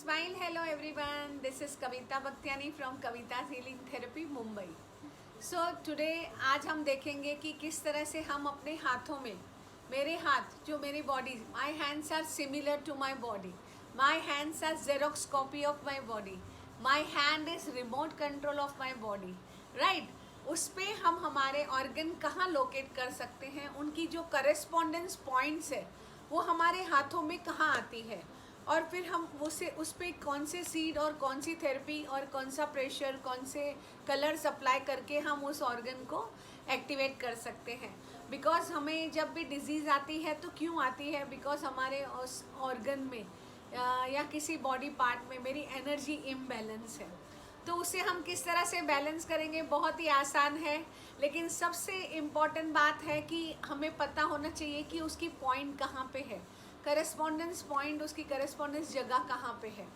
Smile, hello everyone. This is Kavita Bhaktiani from Kavita's Healing Therapy, Mumbai. So today आज हम देखेंगे कि किस तरह से हम अपने हाथों में, मेरे हाथ जो मेरी body, my hands are similar to my body. My hands are Xerox copy of my body. My hand is remote control of my body. Right? उस पे हम हमारे ऑर्गन कहाँ लोकेट कर सकते हैं, उनकी जो करस्पॉन्डेंस पॉइंट्स है वो हमारे हाथों में कहाँ आती है, और फिर हम उस पर कौन से सीड और कौन सी थेरेपी और कौन सा प्रेशर, कौन से कलर्स अप्लाई करके हम उस ऑर्गन को एक्टिवेट कर सकते हैं. बिकॉज हमें जब भी डिजीज़ आती है तो क्यों आती है, बिकॉज हमारे उस ऑर्गन में या किसी बॉडी पार्ट में मेरी एनर्जी इम्बैलेंस है. तो उसे हम किस तरह से बैलेंस करेंगे, बहुत ही आसान है, लेकिन सबसे इम्पॉर्टेंट बात है कि हमें पता होना चाहिए कि उसकी पॉइंट कहाँ पे है, करस्पॉन्डेंस पॉइंट, उसकी करस्पॉन्डेंस जगह कहाँ पे है.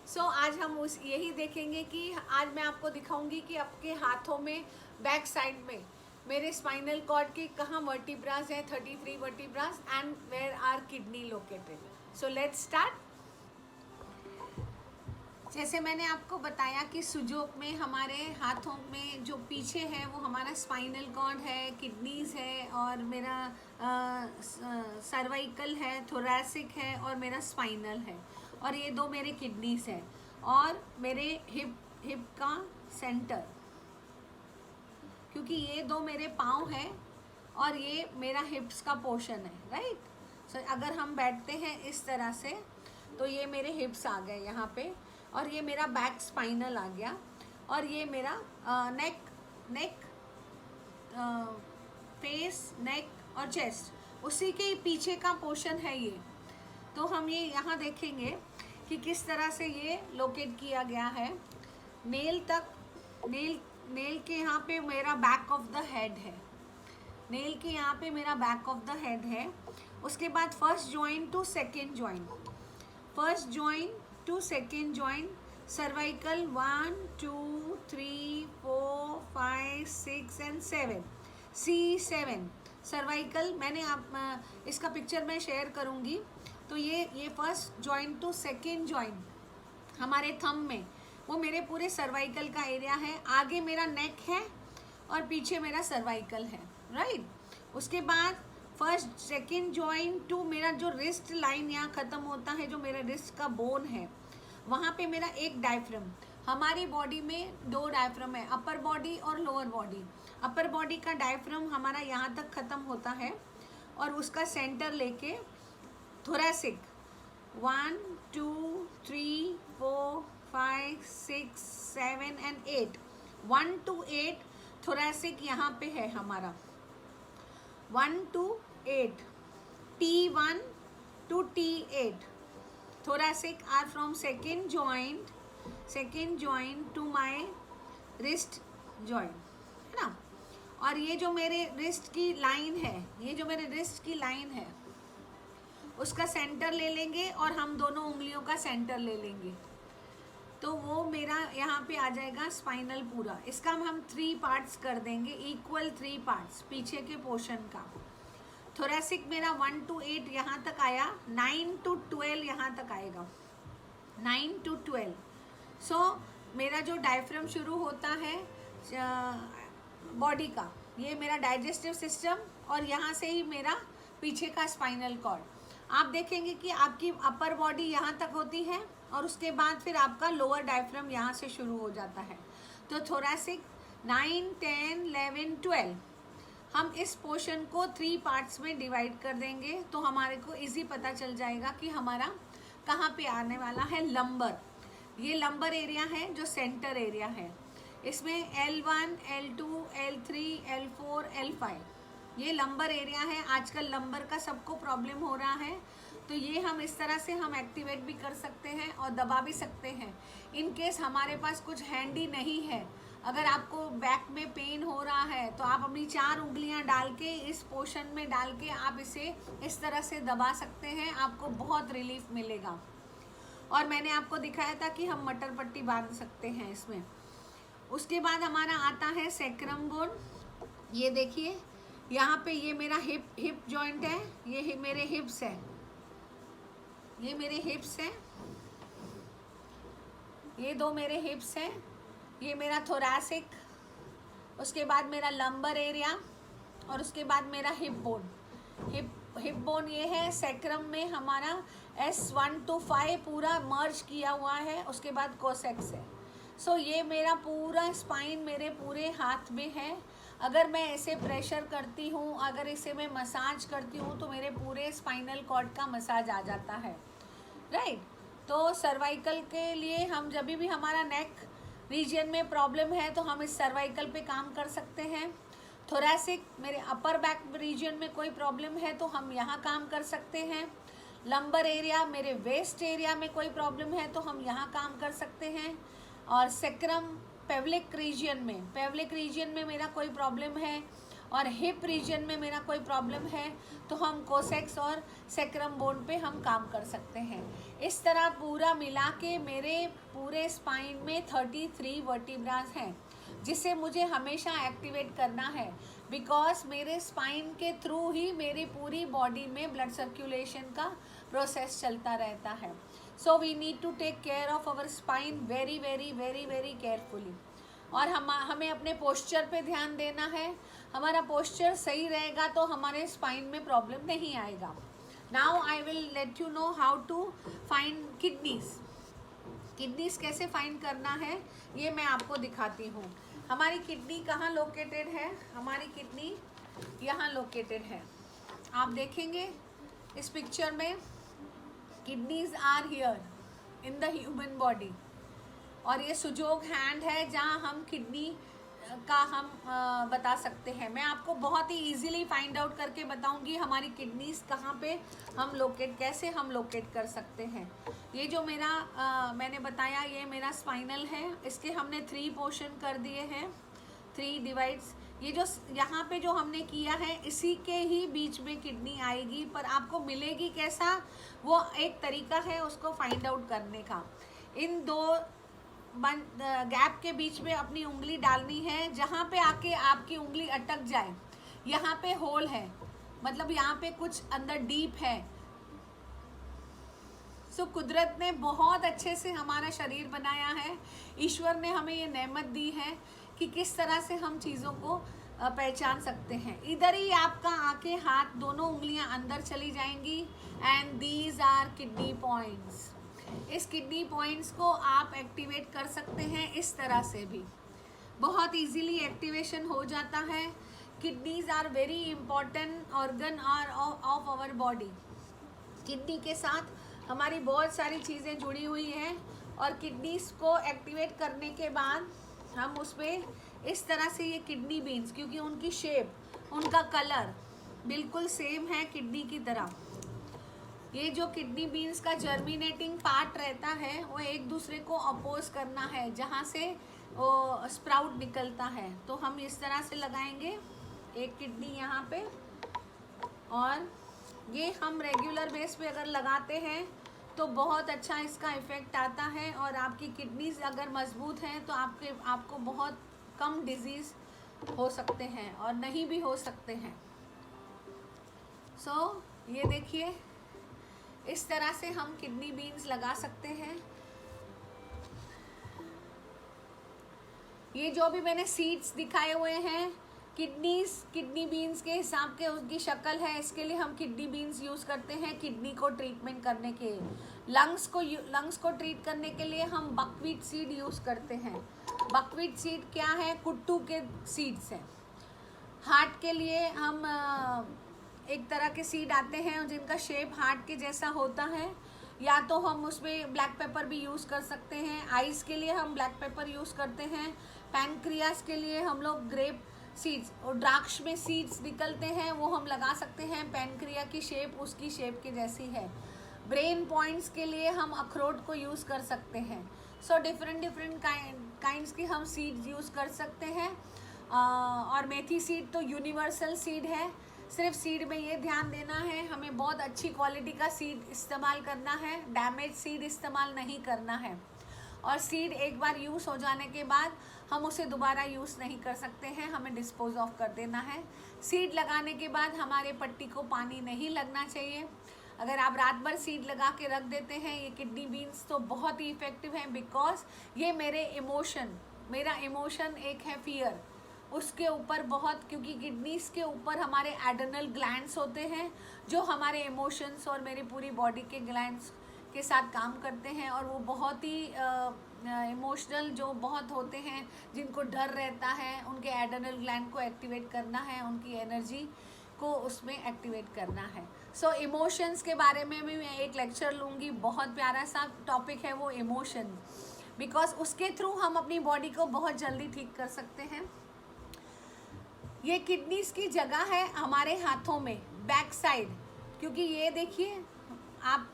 सो आज हम यही देखेंगे कि आज मैं आपको दिखाऊंगी कि आपके हाथों में बैक साइड में मेरे स्पाइनल कॉर्ड के कहाँ वर्टिब्रास हैं, 33 vertebras, and where are kidney located. So let's start. जैसे मैंने आपको बताया कि सुजोक में हमारे हाथों में जो पीछे है वो हमारा स्पाइनल कॉर्ड है, किडनीज है, और मेरा सर्वाइकल है, थोरैसिक है, और मेरा स्पाइनल है, और ये दो मेरे किडनीज है, और मेरे हिप का सेंटर, क्योंकि ये दो मेरे पाँव है और ये मेरा हिप्स का पोर्शन है. राइट. सो अगर हम बैठते हैं इस तरह से तो ये मेरे हिप्स आ गए यहाँ पे, और ये मेरा बैक स्पाइनल आ गया, और ये मेरा नेक फेस, नेक और चेस्ट, उसी के पीछे का पोर्शन है ये. तो हम ये यहाँ देखेंगे कि किस तरह से ये लोकेट किया गया है. नेल तक, नेल के यहाँ पे मेरा बैक ऑफ द हेड है, नेल के यहाँ पे मेरा बैक ऑफ द हेड है. उसके बाद first joint to second joint, first joint to second joint, cervical 1 2 3 4 5 6 and 7, C7 cervical. मैंने आप इसका पिक्चर मैं शेयर करूँगी. तो ये first joint to second joint हमारे थंब में, वो मेरे पूरे सर्वाइकल का एरिया है. आगे मेरा नेक है और पीछे मेरा सर्वाइकल है. राइट. उसके बाद फर्स्ट सेकेंड जॉइंट टू मेरा जो रिस्ट लाइन यहाँ ख़त्म होता है, जो मेरा रिस्ट का बोन है, वहाँ पे मेरा एक डायफ्राम. हमारी बॉडी में दो डायफ्राम है, अपर बॉडी और लोअर बॉडी. अपर बॉडी का डायफ्राम हमारा यहाँ तक ख़त्म होता है, और उसका सेंटर लेके थोरैसिक 1 2 3 4 5 6 7 एंड 8, 1 to 8 थोरैसिक यहाँ पे है हमारा, 1 to 8, T1 to T8. Thoracic are from second joint to my wrist joint, है ना. और ये जो मेरे रिस्ट की लाइन है, ये जो मेरे रिस्ट की लाइन है, उसका सेंटर ले लेंगे और हम दोनों उंगलियों का सेंटर ले लेंगे, तो वो मेरा यहाँ पे आ जाएगा स्पाइनल पूरा. इसका हम 3 पार्ट्स कर देंगे, इक्वल 3 पार्ट्स पीछे के पोर्शन का. थोरैसिक मेरा 1 to 8 यहाँ तक आया, 9 to 12 यहाँ तक आएगा, 9 to 12. सो मेरा जो डायफ्राम शुरू होता है बॉडी का, ये मेरा डाइजेस्टिव सिस्टम, और यहाँ से ही मेरा पीछे का स्पाइनल कॉर्ड. आप देखेंगे कि आपकी अपर बॉडी यहाँ तक होती है, और उसके बाद फिर आपका लोअर डायफ्राम यहाँ से शुरू हो जाता है. तो थोरैसिक 9 10 11 12 हम इस पोर्शन को 3 पार्ट्स में डिवाइड कर देंगे, तो हमारे को इजी पता चल जाएगा कि हमारा कहाँ पे आने वाला है. लंबर, ये लंबर एरिया है जो सेंटर एरिया है. इसमें L1 L2 L3 L4 L5 ये लंबर एरिया है. आजकल लंबर का सबको प्रॉब्लम हो रहा है, तो ये हम इस तरह से हम एक्टिवेट भी कर सकते हैं और दबा भी सकते हैं. इन केस हमारे पास कुछ हैंडी नहीं है, अगर आपको बैक में पेन हो रहा है, तो आप अपनी 4 उंगलियां डाल के इस पोर्शन में डाल के आप इसे इस तरह से दबा सकते हैं, आपको बहुत रिलीफ मिलेगा. और मैंने आपको दिखाया था कि हम मटर पट्टी बांध सकते हैं इसमें. उसके बाद हमारा आता है सैक्रम बोन. ये देखिए यहाँ पे ये मेरा हिप जॉइंट है, ये मेरे हिप्स है, ये मेरे हिप्स हैं. ये दो मेरे हिप्स हैं, ये मेरा थोरैसिक, उसके बाद मेरा लंबर एरिया, और उसके बाद मेरा हिप बोन। हिप बोन ये है, सैक्रम में हमारा S1 to 5 पूरा मर्ज किया हुआ है, उसके बाद कोसेक्स है। सो ये मेरा पूरा स्पाइन मेरे पूरे हाथ में है। अगर मैं ऐसे प्रेशर करती हूँ, अगर इसे मैं मसाज करती हूँ, तो मेरे पूरे स्पाइनल कॉर्ड का मसाज आ जाता है, राइट। तो सर्वाइकल के लिए हम जब भी हमारा नेक रीजन में प्रॉब्लम है तो हम इस सर्वाइकल पे काम कर सकते हैं। थोरैसिक, मेरे अपर बैक रीजन में कोई प्रॉब्लम है तो हम यहाँ काम कर सकते हैं। लंबर एरिया, मेरे वेस्ट एरिया में कोई प्रॉब्लम है तो हम यहाँ काम कर सकते हैं। और सेक्रम, पेवलिक रीजन में मेरा कोई प्रॉब्लम है, और हिप रीजन में मेरा कोई प्रॉब्लम है, तो हम कोसेक्स और सेक्रम बोन पे हम काम कर सकते हैं। इस तरह पूरा मिला के मेरे पूरे स्पाइन में 33 वर्टिब्रास हैं, जिसे मुझे हमेशा एक्टिवेट करना है, बिकॉज मेरे स्पाइन के थ्रू ही मेरी पूरी बॉडी में ब्लड सर्कुलेशन का प्रोसेस चलता रहता है। So we need to take care of our spine very very very very carefully. और हमें अपने पोस्चर पे ध्यान देना है। हमारा पोस्चर सही रहेगा तो हमारे स्पाइन में प्रॉब्लम नहीं आएगा। Now I will let you know how to find kidneys कैसे फाइंड करना है, ये मैं आपको दिखाती हूँ। हमारी किडनी कहाँ लोकेटेड है? हमारी किडनी यहाँ लोकेटेड है। आप देखेंगे इस पिक्चर में, kidneys are here in the human body, और ये सुजोग हैंड है जहाँ हम किडनी का हम बता सकते हैं। मैं आपको बहुत ही इजीली फाइंड आउट करके बताऊंगी हमारी किडनीज कहाँ पे कैसे हम लोकेट कर सकते हैं। ये जो मेरा मैंने बताया, ये मेरा स्पाइनल है। इसके हमने 3 पोर्शन कर दिए हैं, 3 डिवाइड्स। ये जो यहाँ पे जो हमने किया है, इसी के ही बीच में किडनी आएगी, पर आपको मिलेगी कैसा, वो एक तरीका है उसको फाइंड आउट करने का। इन 2 गैप के बीच में अपनी उंगली डालनी है, जहाँ पे आके आपकी उंगली अटक जाए, यहाँ पे होल है, मतलब यहाँ पे कुछ अंदर डीप है। सो कुदरत ने बहुत अच्छे से हमारा शरीर बनाया है। ईश्वर ने हमें ये नेमत दी है कि किस तरह से हम चीज़ों को पहचान सकते हैं। इधर ही आपका आके हाथ, दोनों उंगलियां अंदर चली जाएंगी, and these are kidney points. इस किडनी पॉइंट्स को आप एक्टिवेट कर सकते हैं इस तरह से भी, बहुत इजीली एक्टिवेशन हो जाता है। Kidneys are very important organ of our body. Kidney के साथ हमारी बहुत सारी चीज़ें जुड़ी हुई हैं, और किडनीज को एक्टिवेट करने के बाद हम उस पर इस तरह से, ये किडनी बीन्स, क्योंकि उनकी शेप, उनका कलर बिल्कुल सेम है किडनी की तरह। ये जो किडनी बीन्स का जर्मिनेटिंग पार्ट रहता है, वो एक दूसरे को अपोज करना है, जहाँ से वो स्प्राउट निकलता है। तो हम इस तरह से लगाएंगे एक किडनी यहाँ पे, और ये हम रेगुलर बेस पे अगर लगाते हैं तो बहुत अच्छा इसका इफ़ेक्ट आता है। और आपकी किडनीज अगर मजबूत हैं तो आपको बहुत कम डिजीज़ हो सकते हैं, और नहीं भी हो सकते हैं। सो ये देखिए, इस तरह से हम किडनी बीन्स लगा सकते हैं। ये जो भी मैंने सीड्स दिखाए हुए हैं, किडनी बीन्स के हिसाब के उसकी शक्ल है। इसके लिए हम किडनी बीन्स यूज़ करते हैं किडनी को ट्रीटमेंट करने के। लंग्स को ट्रीट करने के लिए हम बकवीट सीड यूज़ करते हैं। बकवीट सीड क्या है? कुट्टू के सीड्स हैं। हार्ट के लिए हम एक तरह के सीड आते हैं जिनका शेप हार्ट के जैसा होता है, या तो हम उसमें ब्लैक पेपर भी यूज़ कर सकते हैं। आइज़ के लिए हम ब्लैक पेपर यूज़ करते हैं। पैनक्रियास के लिए हम लोग ग्रेप सीड्स, और द्राक्ष में सीड्स निकलते हैं, वो हम लगा सकते हैं। पैनक्रिया की शेप उसकी शेप के जैसी है। ब्रेन पॉइंट्स के लिए हम अखरोट को यूज़ कर सकते हैं। सो डिफरेंट काइंड्स की हम सीड्स यूज़ कर सकते हैं। और मेथी सीड तो यूनिवर्सल सीड है। सिर्फ सीड में ये ध्यान देना है, हमें बहुत अच्छी क्वालिटी का सीड इस्तेमाल करना है, डैमेज सीड इस्तेमाल नहीं करना है। और सीड एक बार यूज़ हो जाने के बाद हम उसे दोबारा यूज़ नहीं कर सकते हैं, हमें डिस्पोज ऑफ कर देना है। सीड लगाने के बाद हमारे पट्टी को पानी नहीं लगना चाहिए। अगर आप रात भर सीड लगा के रख देते हैं ये किडनी बीन्स तो बहुत ही इफ़ेक्टिव हैं, बिकॉज ये मेरा इमोशन एक है फियर, उसके ऊपर बहुत, क्योंकि किडनीज के ऊपर हमारे एड्रेनल ग्लैंड्स होते हैं जो हमारे इमोशंस और मेरी पूरी बॉडी के ग्लैंड्स के साथ काम करते हैं, और वो बहुत ही इमोशनल जो बहुत होते हैं, जिनको डर रहता है, उनके एड्रेनल ग्लैंड को एक्टिवेट करना है, उनकी एनर्जी को उसमें एक्टिवेट करना है। सो इमोशंस के बारे में भी मैं एक लेक्चर लूँगी, बहुत प्यारा सा टॉपिक है वो इमोशन, बिकॉज उसके थ्रू हम अपनी बॉडी को बहुत जल्दी ठीक कर सकते हैं। ये किडनीज की जगह है हमारे हाथों में, बैक साइड, क्योंकि ये देखिए आप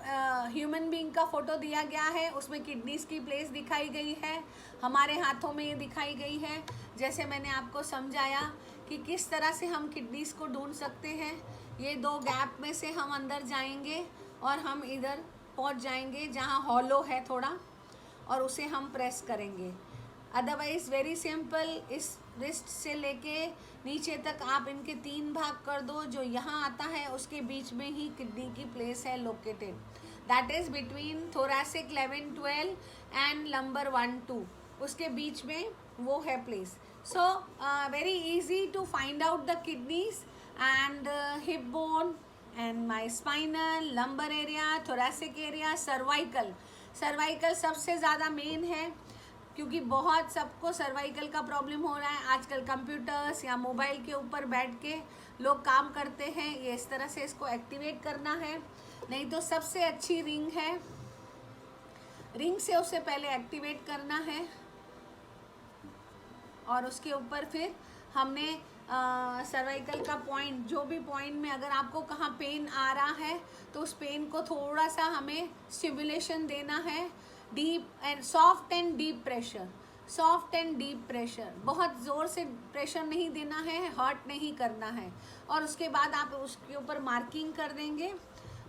ह्यूमन बीइंग का फोटो दिया गया है, उसमें किडनीज की प्लेस दिखाई गई है, हमारे हाथों में ये दिखाई गई है। जैसे मैंने आपको समझाया कि किस तरह से हम किडनीज को ढूंढ सकते हैं, ये दो गैप में से हम अंदर जाएंगे और हम इधर पहुंच जाएंगे जहां हॉलो है थोड़ा, और उसे हम प्रेस करेंगे। अदरवाइज वेरी सिंपल, इस रिस्ट से लेके नीचे तक आप इनके 3 भाग कर दो, जो यहाँ आता है उसके बीच में ही किडनी की प्लेस है located, that is between thoracic 11-12 and lumbar 1-2, उसके बीच में वो है place. So very easy to find out the kidneys and hip bone and my spinal, lumbar area, thoracic area, cervical सबसे ज़्यादा मेन है, क्योंकि बहुत सबको सर्वाइकल का प्रॉब्लम हो रहा है आजकल। कंप्यूटर्स या मोबाइल के ऊपर बैठ के लोग काम करते हैं, ये इस तरह से इसको एक्टिवेट करना है। नहीं तो सबसे अच्छी रिंग है, रिंग से उसे पहले एक्टिवेट करना है, और उसके ऊपर फिर हमने सर्वाइकल का पॉइंट, जो भी पॉइंट में अगर आपको कहाँ पेन आ रहा है तो उस पेन को थोड़ा सा हमें स्टिमुलेशन देना है, deep and soft and deep pressure, बहुत ज़ोर से प्रेशर नहीं देना है, हर्ट नहीं करना है। और उसके बाद आप उसके ऊपर मार्किंग कर देंगे,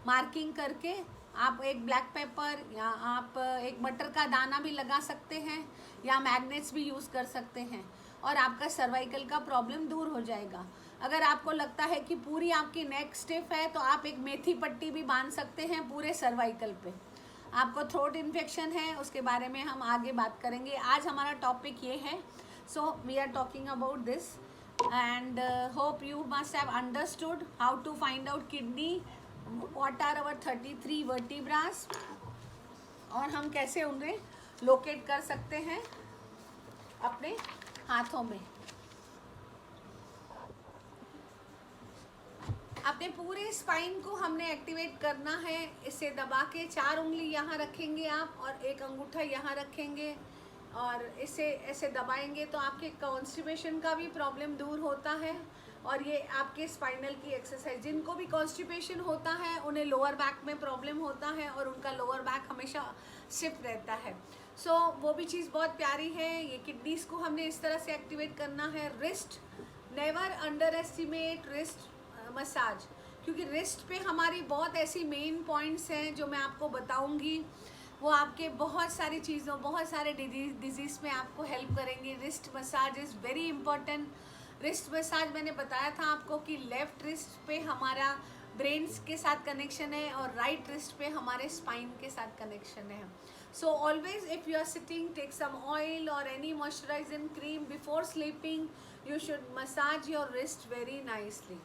मार्किंग करके आप एक ब्लैक पेपर या आप एक मटर का दाना भी लगा सकते हैं, या मैग्नेट्स भी यूज़ कर सकते हैं, और आपका सर्वाइकल का प्रॉब्लम दूर हो जाएगा। अगर आपको लगता है कि पूरी आपकी नेक स्टिफ है तो आप एक मेथी पट्टी भी बांध सकते हैं पूरे सर्वाइकल पे। आपको थ्रोट इन्फेक्शन है, उसके बारे में हम आगे बात करेंगे, आज हमारा टॉपिक ये है। So we are talking about this and hope you must have understood how to find out kidney, what are our 33 vertebras, और हम कैसे उन्हें लोकेट कर सकते हैं अपने हाथों में। अपने पूरे स्पाइन को हमने एक्टिवेट करना है, इसे दबा के 4 उंगली यहाँ रखेंगे आप, और एक अंगूठा यहाँ रखेंगे, और इसे ऐसे दबाएंगे तो आपके कॉन्स्टिपेशन का भी प्रॉब्लम दूर होता है, और ये आपके स्पाइनल की एक्सरसाइज। जिनको भी कॉन्स्टिपेशन होता है उन्हें लोअर बैक में प्रॉब्लम होता है, और उनका लोअर बैक हमेशा स्टिफ रहता है। सो वो भी चीज़ बहुत प्यारी है। ये किडनीज को हमने इस तरह से एक्टिवेट करना है। Wrist, never under estimate wrist massage, क्योंकि रिस्ट पे हमारी बहुत ऐसी मेन पॉइंट्स हैं जो मैं आपको बताऊंगी, वो आपके बहुत सारी चीज़ों, बहुत सारे डिजीज़ में आपको हेल्प करेंगे। Wrist massage is very important. Wrist massage मैंने बताया था आपको कि लेफ्ट रिस्ट पे हमारा ब्रेन्स के साथ कनेक्शन है, और राइट रिस्ट पे हमारे स्पाइन के साथ कनेक्शन है। So always if you are sitting, take some oil or any moisturising cream before sleeping, you should massage your wrist very nicely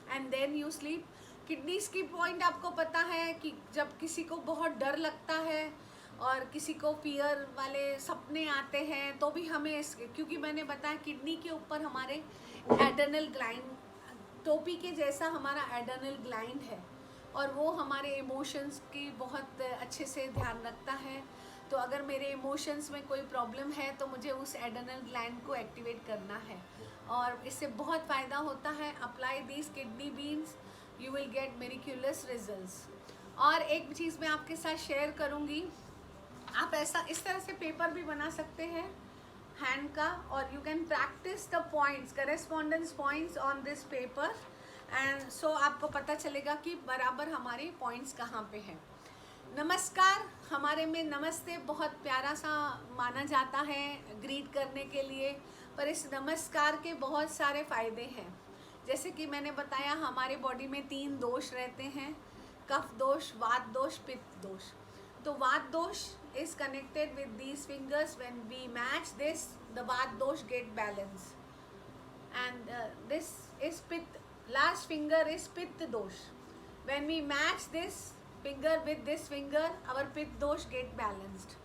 and then you sleep. Kidneys की point आपको पता है कि जब किसी को बहुत डर लगता है और किसी को फियर वाले सपने आते हैं तो भी हमें क्योंकि मैंने बताया किडनी के ऊपर हमारे एड्रेनल ग्लैंड, टोपी के जैसा हमारा एड्रेनल ग्लैंड है, और वो हमारे इमोशंस की बहुत अच्छे से ध्यान रखता है। तो अगर मेरे इमोशंस में कोई प्रॉब्लम है तो मुझे उस एड्रेनल ग्लैंड को एक्टिवेट करना है, और इससे बहुत फ़ायदा होता है। Apply these kidney beans, you will get miraculous results. और एक चीज़ मैं आपके साथ शेयर करूँगी, आप ऐसा इस तरह से पेपर भी बना सकते हैं हैंड का, और you can practice the points, correspondence points on this paper, and so आपको पता चलेगा कि बराबर हमारे पॉइंट्स कहाँ पे हैं। नमस्कार, हमारे में नमस्ते बहुत प्यारा सा माना जाता है ग्रीट करने के लिए, पर इस नमस्कार के बहुत सारे फ़ायदे हैं। जैसे कि मैंने बताया, हमारे बॉडी में 3 दोष रहते हैं, कफ दोष, वात दोष, पित्त दोष. तो वात दोष is connected with these fingers. When we match this, the Vata dosh get balance. And this is Pitta. Last finger is Pitta dosh. When we match this finger with this finger, our Pitta dosh get balanced.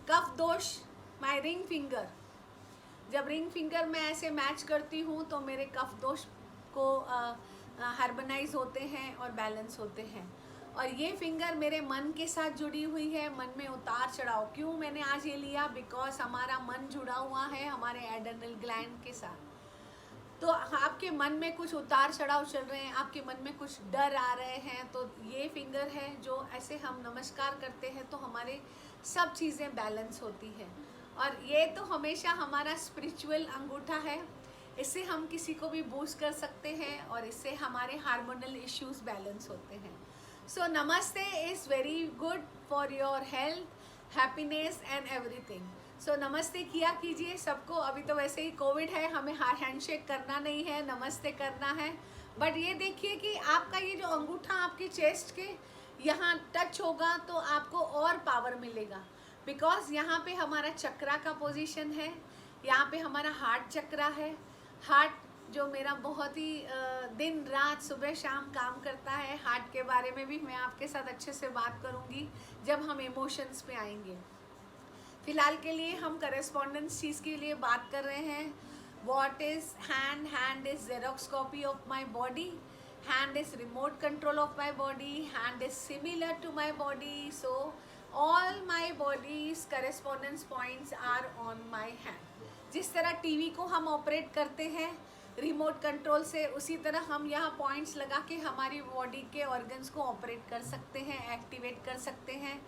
Kaf dosh, my ring finger. जब ring finger मैं ऐसे match करती हूँ तो मेरे कफ दोष को harmonise होते हैं और बैलेंस होते हैं. और ये फिंगर मेरे मन के साथ जुड़ी हुई है. मन में उतार चढ़ाव. क्यों मैंने आज ये लिया? बिकॉज हमारा मन जुड़ा हुआ है हमारे एड्रेनल ग्लैंड के साथ. तो आपके मन में कुछ उतार चढ़ाव चल रहे हैं, आपके मन में कुछ डर आ रहे हैं, तो ये फिंगर है जो ऐसे हम नमस्कार करते हैं तो हमारे सब चीज़ें बैलेंस होती है. और ये तो हमेशा हमारा स्पिरिचुअल अंगूठा है. इससे हम किसी को भी बूस्ट कर सकते हैं और इससे हमारे हार्मोनल इश्यूज बैलेंस होते हैं. So Namaste is very good for your health, happiness and everything. So Namaste किया कीजिए सबको. अभी तो वैसे ही कोविड है, हमें हैंडशेक करना नहीं है, नमस्ते करना है. बट ये देखिए कि आपका ये जो अंगूठा आपके चेस्ट के यहाँ टच होगा तो आपको और पावर मिलेगा. बिकॉज यहाँ पे हमारा चक्रा का पोजीशन है, यहाँ पे हमारा हार्ट चक्रा है. हार्ट जो मेरा बहुत ही दिन रात सुबह शाम काम करता है. हार्ट के बारे में भी मैं आपके साथ अच्छे से बात करूंगी जब हम इमोशंस पे आएंगे. फिलहाल के लिए हम करेस्पॉन्डेंस चीज़ के लिए बात कर रहे हैं. What is hand? Hand is xerox copy of my body. Hand is remote control of my body. Hand is similar to my body. So all my body's correspondence points are on my hand. जिस तरह TV को हम operate करते हैं remote control से, उसी तरह हम यहाँ पॉइंट्स लगा के हमारी बॉडी के ऑर्गन्स को ऑपरेट कर सकते हैं, एक्टिवेट कर सकते हैं.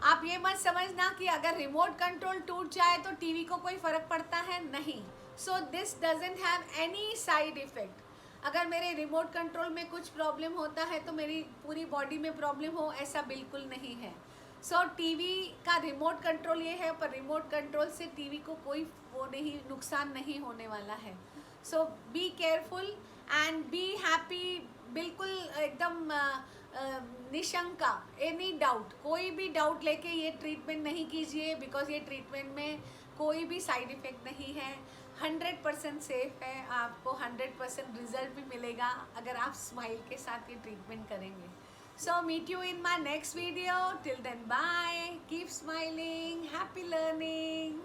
आप ये मत समझना कि अगर रिमोट कंट्रोल टूट जाए तो टीवी को कोई फ़र्क पड़ता है, नहीं. So this doesn't have any side effect. अगर मेरे रिमोट कंट्रोल में कुछ प्रॉब्लम होता है तो मेरी पूरी बॉडी में प्रॉब्लम हो, ऐसा बिल्कुल नहीं है. सो टीवी का रिमोट कंट्रोल ये है, पर रिमोट कंट्रोल से टीवी को कोई वो नहीं, नुकसान नहीं होने वाला है. So be careful and be happy. बिल्कुल एकदम निशंका, एनी डाउट, कोई भी डाउट लेके ये ट्रीटमेंट नहीं कीजिए. बिकॉज ये ट्रीटमेंट में कोई भी साइड इफ़ेक्ट नहीं है. 100% सेफ है. आपको 100% रिजल्ट भी मिलेगा अगर आप स्माइल के साथ ये ट्रीटमेंट करेंगे. So meet you in my next video. Till then, bye. Keep smiling. Happy learning.